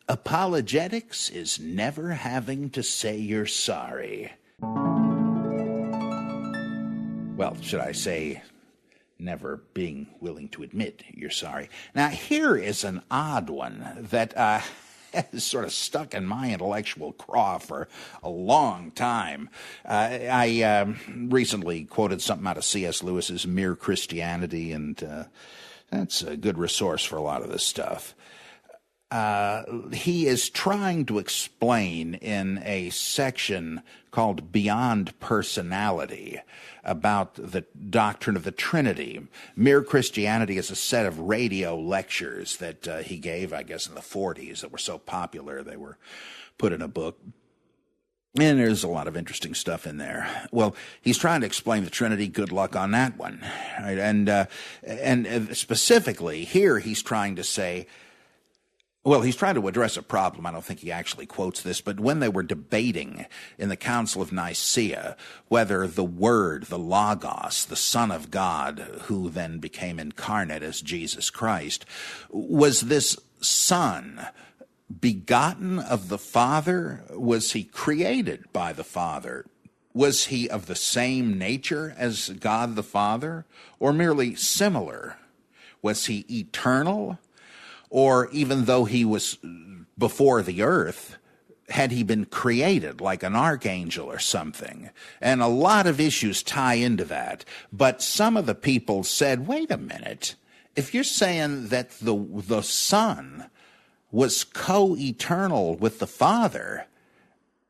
Apologetics is never having to say you're sorry. Well, should I say never being willing to admit you're sorry. Now, here is an odd one that has sort of stuck in my intellectual craw for a long time. I recently quoted something out of C.S. Lewis's Mere Christianity, and that's a good resource for a lot of this stuff. He is trying to explain in a section called Beyond Personality about the doctrine of the Trinity. Mere Christianity is a set of radio lectures that he gave, I guess, in the 40s that were so popular they were put in a book. And there's a lot of interesting stuff in there. Well, he's trying to explain the Trinity. Good luck on that one. Right? And specifically here he's trying to say, well, he's trying to address a problem. I don't think he actually quotes this, but when they were debating in the Council of Nicaea whether the Word, the Logos, the Son of God, who then became incarnate as Jesus Christ, was this Son begotten of the Father? Was he created by the Father? Was he of the same nature as God the Father, or merely similar? Was he eternal? Or even though he was before the earth, had he been created like an archangel or something? And a lot of issues tie into that. But some of the people said, wait a minute, if you're saying that the Son was co-eternal with the Father,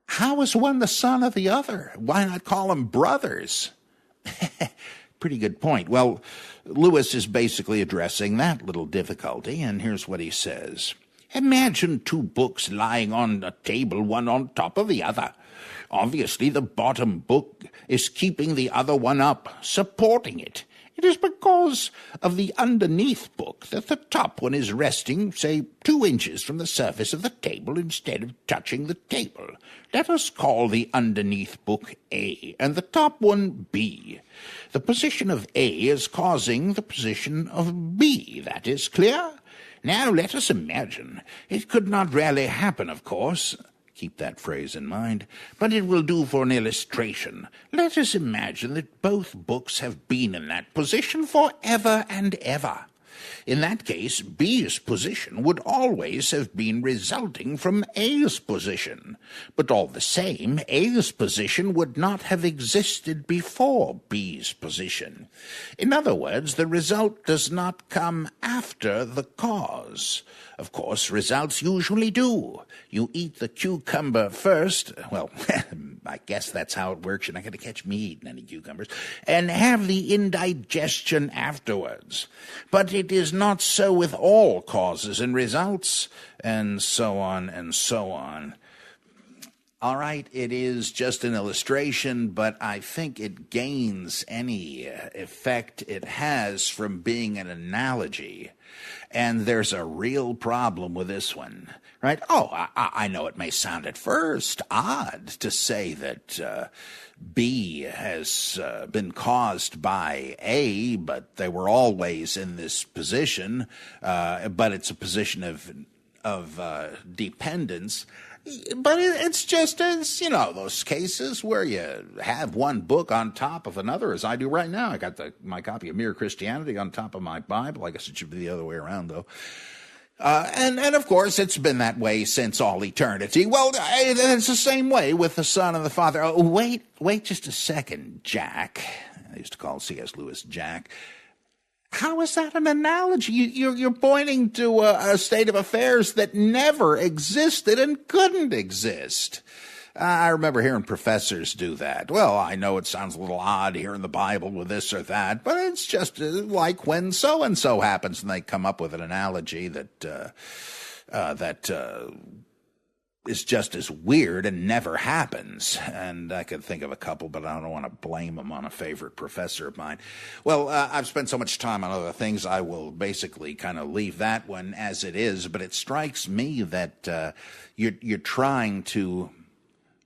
how is one the son of the other? Why not call them brothers? Pretty good point. Well, Lewis is basically addressing that little difficulty, and here's what he says. Imagine two books lying on a table, one on top of the other. Obviously, the bottom book is keeping the other one up, supporting it. It is because of the underneath book that the top one is resting, say, 2 inches from the surface of the table instead of touching the table. Let us call the underneath book A and the top one B. The position of A is causing the position of B. That is clear? Now let us imagine. It could not really happen, of course. Keep that phrase in mind, but it will do for an illustration. Let us imagine that both books have been in that position forever and ever. In that case, B's position would always have been resulting from A's position. But all the same, A's position would not have existed before B's position. In other words, the result does not come after the cause. Of course, results usually do. You eat the cucumber first, well, I guess that's how it works. You're not going to catch me eating any cucumbers, and have the indigestion afterwards. But it is not so with all causes and results, and so on and so on. All right, it is just an illustration, but I think it gains any effect it has from being an analogy. And there's a real problem with this one, right? Oh, I know it may sound at first odd to say that B has been caused by A, but they were always in this position, but it's a position of dependence. But it's just as, those cases where you have one book on top of another, as I do right now. I got my copy of Mere Christianity on top of my Bible. I guess it should be the other way around, though. And of course, it's been that way since all eternity. Well, it's the same way with the Son and the Father. Oh, wait just a second, Jack. I used to call C.S. Lewis Jack. How is that an analogy? You're pointing to a state of affairs that never existed and couldn't exist. I remember hearing professors do that. Well, I know it sounds a little odd here in the Bible with this or that, but it's just like when so-and-so happens, and they come up with an analogy that is just as weird and never happens. And I could think of a couple, but I don't want to blame them on a favorite professor of mine. Well, I've spent so much time on other things, I will basically kind of leave that one as it is. But it strikes me that you're trying to,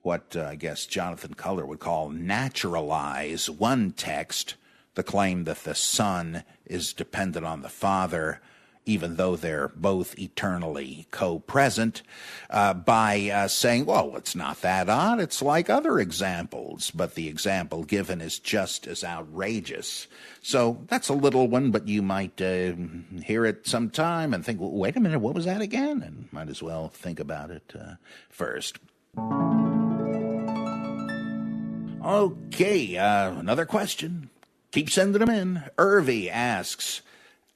what I guess Jonathan Culler would call, naturalize one text, the claim that the Son is dependent on the Father, even though they're both eternally co-present, by saying, well, it's not that odd. It's like other examples, but the example given is just as outrageous. So that's a little one, but you might hear it sometime and think, well, wait a minute, what was that again? And might as well think about it first. Okay, another question. Keep sending them in. Irvy asks,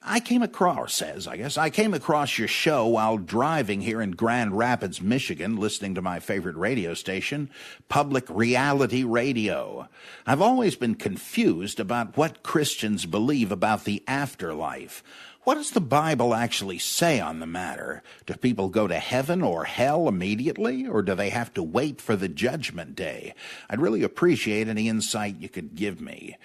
I came across your show while driving here in Grand Rapids, Michigan, listening to my favorite radio station, Public Reality Radio. I've always been confused about what Christians believe about the afterlife. What does the Bible actually say on the matter? Do people go to heaven or hell immediately, or do they have to wait for the judgment day? I'd really appreciate any insight you could give me.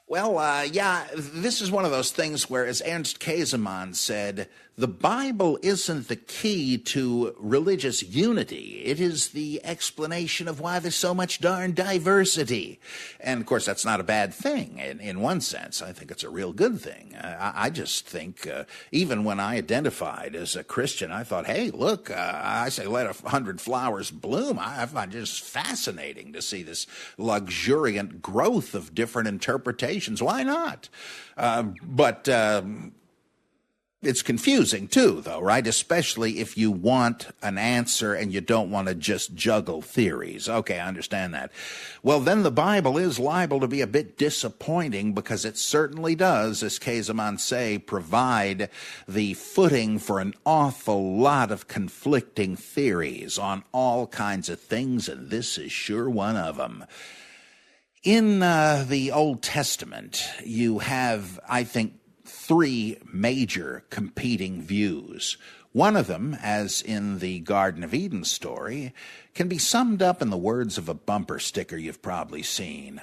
This is one of those things where, as Ernst Käsemann said, the Bible isn't the key to religious unity. It is the explanation of why there's so much darn diversity. And, of course, that's not a bad thing in one sense. I think it's a real good thing. I just think, even when I identified as a Christian, I thought, hey, look, I say let 100 flowers bloom. I find it just fascinating to see this luxuriant growth of different interpretations. Why not? But it's confusing, too, though, right? Especially if you want an answer and you don't want to just juggle theories. Okay, I understand that. Well, then the Bible is liable to be a bit disappointing because it certainly does, as Käsemann say, provide the footing for an awful lot of conflicting theories on all kinds of things, and this is sure one of them. In the Old Testament, you have, I think, three major competing views. One of them, as in the Garden of Eden story, can be summed up in the words of a bumper sticker you've probably seen.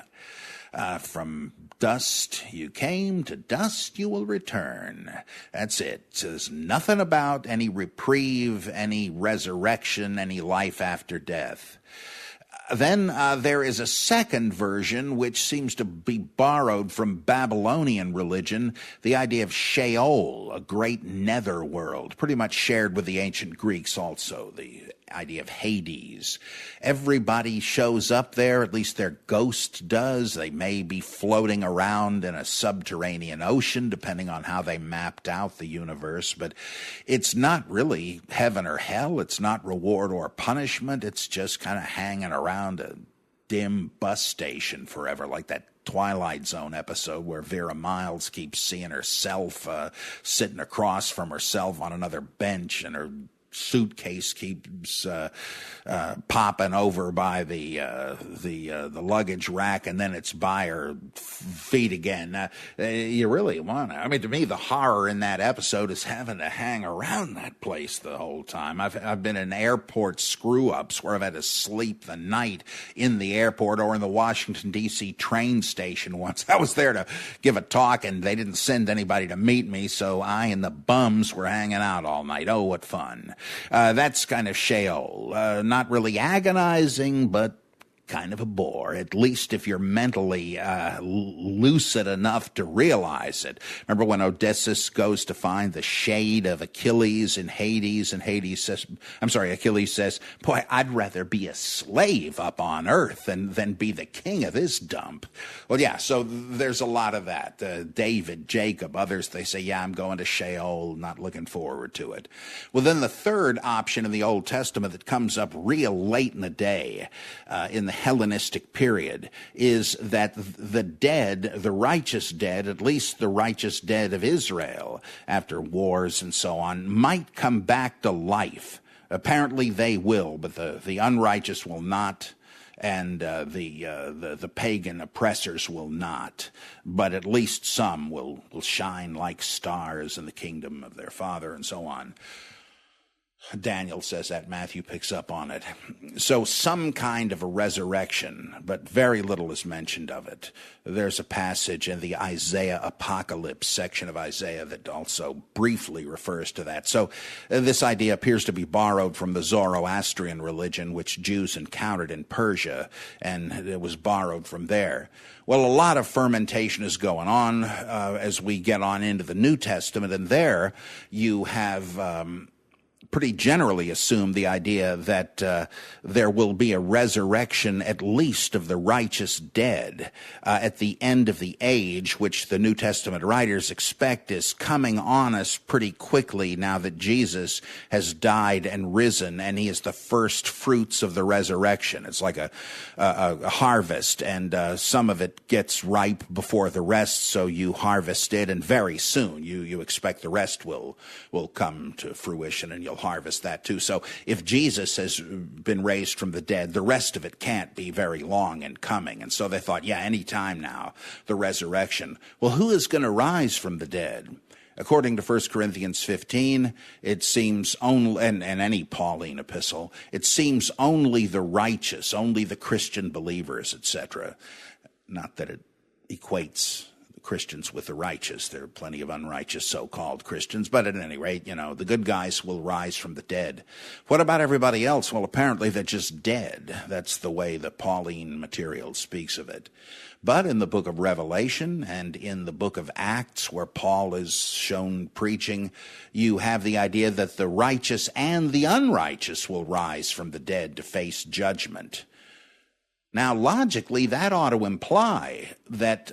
From dust you came, to dust you will return. That's it. There's nothing about any reprieve, any resurrection, any life after death. Then there is a second version which seems to be borrowed from Babylonian religion, the idea of Sheol, a great nether world, pretty much shared with the ancient Greeks also, the idea of Hades. Everybody shows up there, at least their ghost does. They may be floating around in a subterranean ocean, depending on how they mapped out the universe, but it's not really heaven or hell. It's not reward or punishment. It's just kind of hanging around a dim bus station forever, like that Twilight Zone episode where Vera Miles keeps seeing herself sitting across from herself on another bench, and her suitcase keeps popping over by the luggage rack, and then it's by her feet again. You really want to. I mean, to me, the horror in that episode is having to hang around that place the whole time. I've been in airport screw-ups where I've had to sleep the night in the airport or in the Washington, D.C. train station once. I was there to give a talk, and they didn't send anybody to meet me, so I and the bums were hanging out all night. Oh, what fun. That's kind of Sheol. Not really agonizing, but kind of a bore, at least if you're mentally lucid enough to realize it. Remember when Odysseus goes to find the shade of Achilles in Hades, and Achilles says, boy, I'd rather be a slave up on earth than be the king of this dump. Well, yeah, so there's a lot of that. David, Jacob, others, they say, yeah, I'm going to Sheol, not looking forward to it. Well, then the third option in the Old Testament that comes up real late in the day, in the Hellenistic period, is that the dead, the righteous dead, at least the righteous dead of Israel, after wars and so on, might come back to life. Apparently they will, but the unrighteous will not, and the pagan oppressors will not. But at least some will shine like stars in the kingdom of their Father, and so on. Daniel says that, Matthew picks up on it. So some kind of a resurrection, but very little is mentioned of it. There's a passage in the Isaiah Apocalypse section of Isaiah that also briefly refers to that. So this idea appears to be borrowed from the Zoroastrian religion, which Jews encountered in Persia, and it was borrowed from there. Well, a lot of fermentation is going on as we get on into the New Testament, and there you have pretty generally assume the idea that there will be a resurrection at least of the righteous dead at the end of the age, which the New Testament writers expect is coming on us pretty quickly now that Jesus has died and risen, and he is the first fruits of the resurrection. It's like a harvest, and some of it gets ripe before the rest, so you harvest it, and very soon you expect the rest will come to fruition, and you'll harvest that too. So if Jesus has been raised from the dead, the rest of it can't be very long in coming. And so they thought, yeah, any time now, the resurrection. Well, who is going to rise from the dead? According to 1 Corinthians 15, it seems only, and any Pauline epistle, it seems only the righteous, only the Christian believers, etc. Not that it equates Christians with the righteous. There are plenty of unrighteous so-called Christians, but at any rate, the good guys will rise from the dead. What about everybody else? Well, apparently they're just dead. That's the way the Pauline material speaks of it. But in the book of Revelation and in the book of Acts, where Paul is shown preaching, you have the idea that the righteous and the unrighteous will rise from the dead to face judgment. Now, logically, that ought to imply that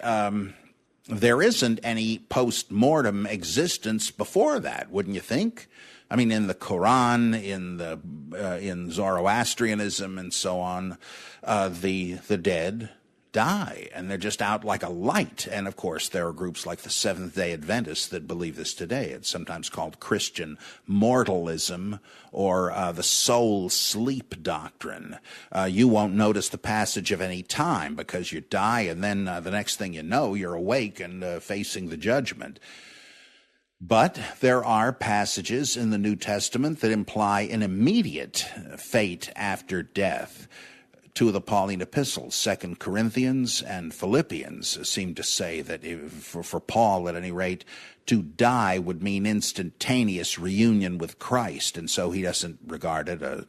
there isn't any post-mortem existence before that, wouldn't you think? I mean, in the Quran, in Zoroastrianism, and so on, the dead die, and they're just out like a light. And of course, there are groups like the Seventh-day Adventists that believe this today. It's sometimes called Christian mortalism, or the soul sleep doctrine. You won't notice the passage of any time because you die, and then the next thing you know, you're awake and facing the judgment. But there are passages in the New Testament that imply an immediate fate after death. Two of the Pauline epistles, 2 Corinthians and Philippians, seem to say that for Paul, at any rate, to die would mean instantaneous reunion with Christ, and so he doesn't regard it a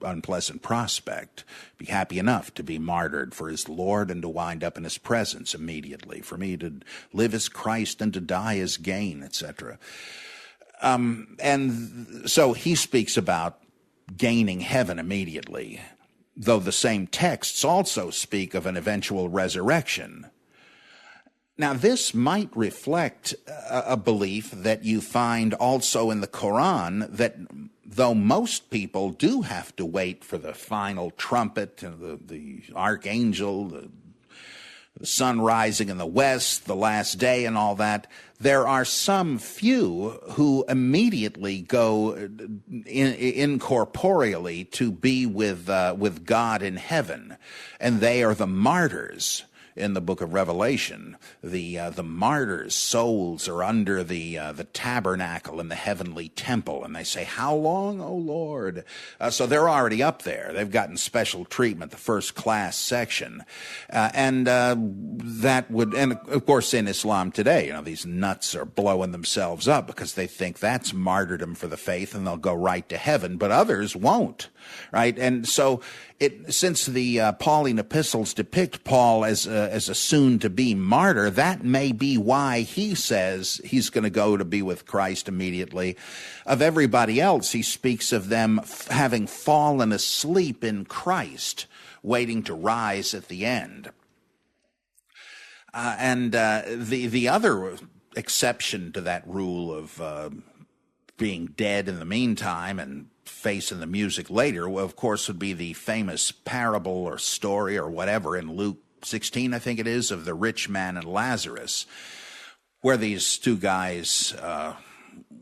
unpleasant prospect. Be happy enough to be martyred for his Lord and to wind up in his presence immediately. For me to live as Christ and to die as gain, etc. And so he speaks about gaining heaven immediately, though the same texts also speak of an eventual resurrection. Now, this might reflect a belief that you find also in the Quran, that though most people do have to wait for the final trumpet, the archangel, the sun rising in the west, the last day, and all that, there are some few who immediately go incorporeally to be with God in heaven, and they are the martyrs. In the book of Revelation, the martyrs' souls are under the tabernacle in the heavenly temple, and they say, "How long, O Lord?" So they're already up there. They've gotten special treatment, the first class section, and that would, and of course in Islam today, these nuts are blowing themselves up because they think that's martyrdom for the faith, and they'll go right to heaven, but others won't, right? And so Since the Pauline epistles depict Paul as a soon-to-be martyr, that may be why he says he's going to go to be with Christ immediately. Of everybody else, he speaks of them having fallen asleep in Christ, waiting to rise at the end. The other exception to that rule of being dead in the meantime and facing the music later, well, of course, would be the famous parable or story or whatever in Luke 16, I think it is, of the rich man and Lazarus, where these two guys,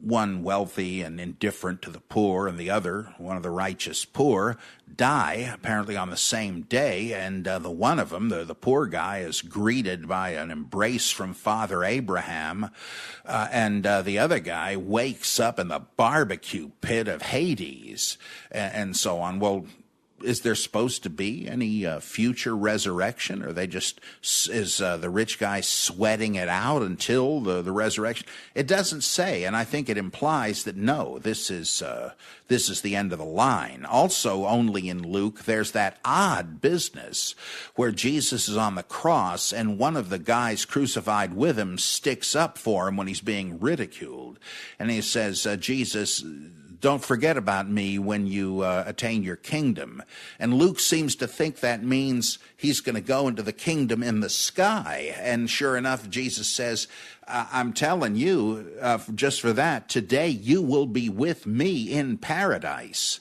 one wealthy and indifferent to the poor, and the other, one of the righteous poor, die apparently on the same day. And the one of them, the poor guy, is greeted by an embrace from Father Abraham, and the other guy wakes up in the barbecue pit of Hades, and so on. Well, is there supposed to be any future resurrection? Or they just, is the rich guy sweating it out until the resurrection? It doesn't say, and I think it implies that no, this is the end of the line. Also, only in Luke, there's that odd business where Jesus is on the cross and one of the guys crucified with him sticks up for him when he's being ridiculed. And he says, Jesus, don't forget about me when you attain your kingdom. And Luke seems to think that means he's going to go into the kingdom in the sky. And sure enough, Jesus says, I'm telling you, just for that, today you will be with me in paradise.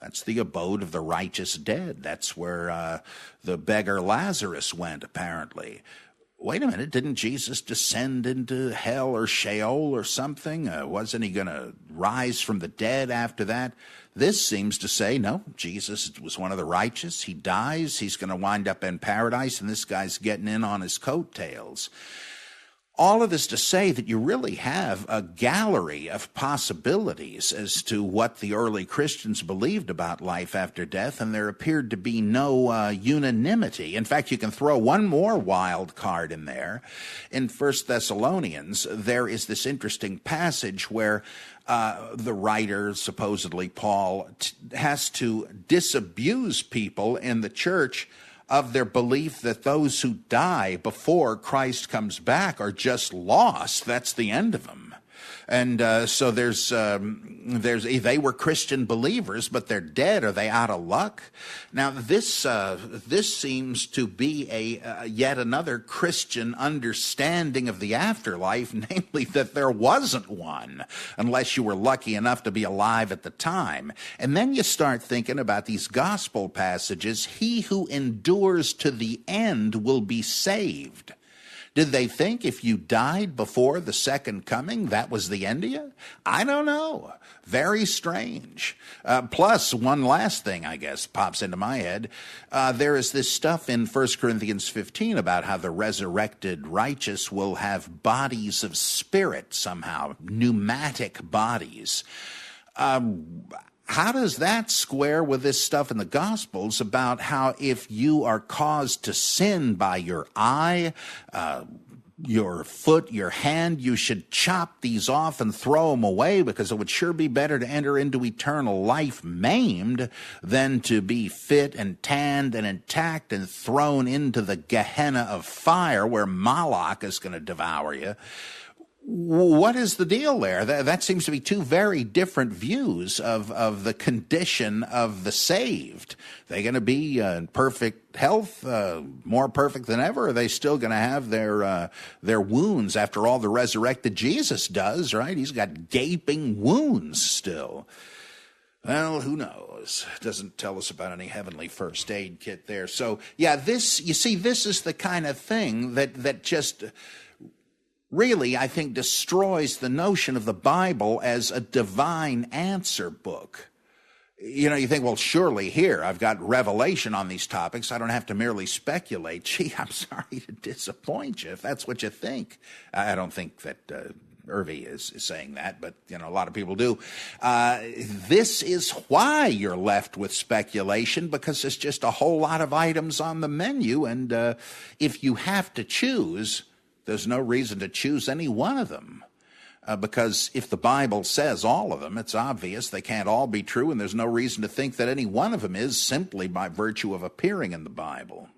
That's the abode of the righteous dead. That's where the beggar Lazarus went, apparently. Wait a minute, didn't Jesus descend into hell or Sheol or something? Wasn't he going to rise from the dead after that? This seems to say, no, Jesus was one of the righteous. He dies, he's going to wind up in paradise, and this guy's getting in on his coattails. All of this to say that you really have a gallery of possibilities as to what the early Christians believed about life after death, and there appeared to be no unanimity. In fact, you can throw one more wild card in there. In 1 Thessalonians, there is this interesting passage where the writer, supposedly Paul, has to disabuse people in the church of their belief that those who die before Christ comes back are just lost. That's the end of them. And so there's they were Christian believers, but they're dead. Are they out of luck? Now this seems to be a yet another Christian understanding of the afterlife, namely that there wasn't one, unless you were lucky enough to be alive at the time. And then you start thinking about these gospel passages. He who endures to the end will be saved. Did they think if you died before the second coming, that was the end of you? I don't know. Very strange. Plus, one last thing, I guess, pops into my head. There is this stuff in 1 Corinthians 15 about how the resurrected righteous will have bodies of spirit somehow, pneumatic bodies. How does that square with this stuff in the Gospels about how if you are caused to sin by your eye, your foot, your hand, you should chop these off and throw them away, because it would sure be better to enter into eternal life maimed than to be fit and tanned and intact and thrown into the Gehenna of fire where Moloch is going to devour you. What is the deal there? That seems to be two very different views of the condition of the saved. They going to be in perfect health, more perfect than ever? Or are they still going to have their wounds? After all, the resurrected Jesus does, right? He's got gaping wounds still. Well, who knows? It doesn't tell us about any heavenly first aid kit there. So, yeah, this is the kind of thing that just really, I think, destroys the notion of the Bible as a divine answer book. You know, you think, well, surely here, I've got revelation on these topics. I don't have to merely speculate. Gee, I'm sorry to disappoint you if that's what you think. I don't think that Irving is saying that, but, you know, a lot of people do. This is why you're left with speculation, because there's just a whole lot of items on the menu, and if you have to choose, there's no reason to choose any one of them. because if the Bible says all of them, it's obvious they can't all be true, and there's no reason to think that any one of them is simply by virtue of appearing in the Bible.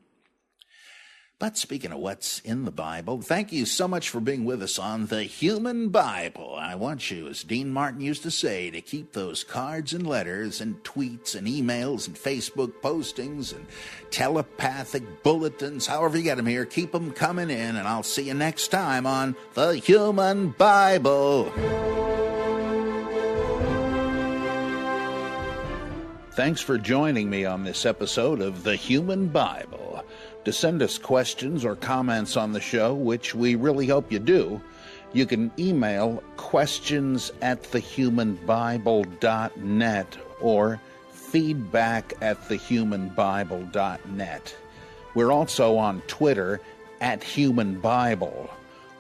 But speaking of what's in the Bible, thank you so much for being with us on The Human Bible. I want you, as Dean Martin used to say, to keep those cards and letters and tweets and emails and Facebook postings and telepathic bulletins, however you get them here, keep them coming in, and I'll see you next time on The Human Bible. Thanks for joining me on this episode of The Human Bible. To send us questions or comments on the show, which we really hope you do, you can email questions@thehumanbible.net or feedback@thehumanbible.net. We're also on Twitter @HumanBible,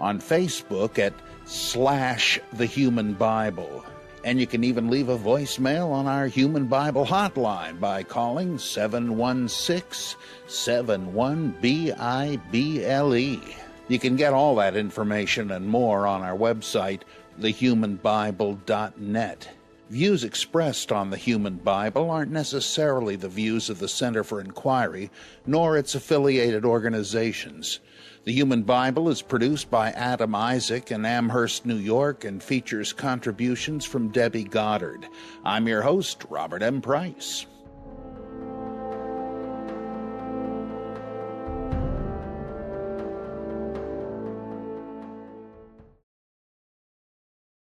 on Facebook @/TheHumanBible. And you can even leave a voicemail on our Human Bible hotline by calling 716-71-BIBLE. You can get all that information and more on our website, thehumanbible.net. Views expressed on the Human Bible aren't necessarily the views of the Center for Inquiry, nor its affiliated organizations. The Human Bible is produced by Adam Isaac in Amherst, New York, and features contributions from Debbie Goddard. I'm your host, Robert M. Price.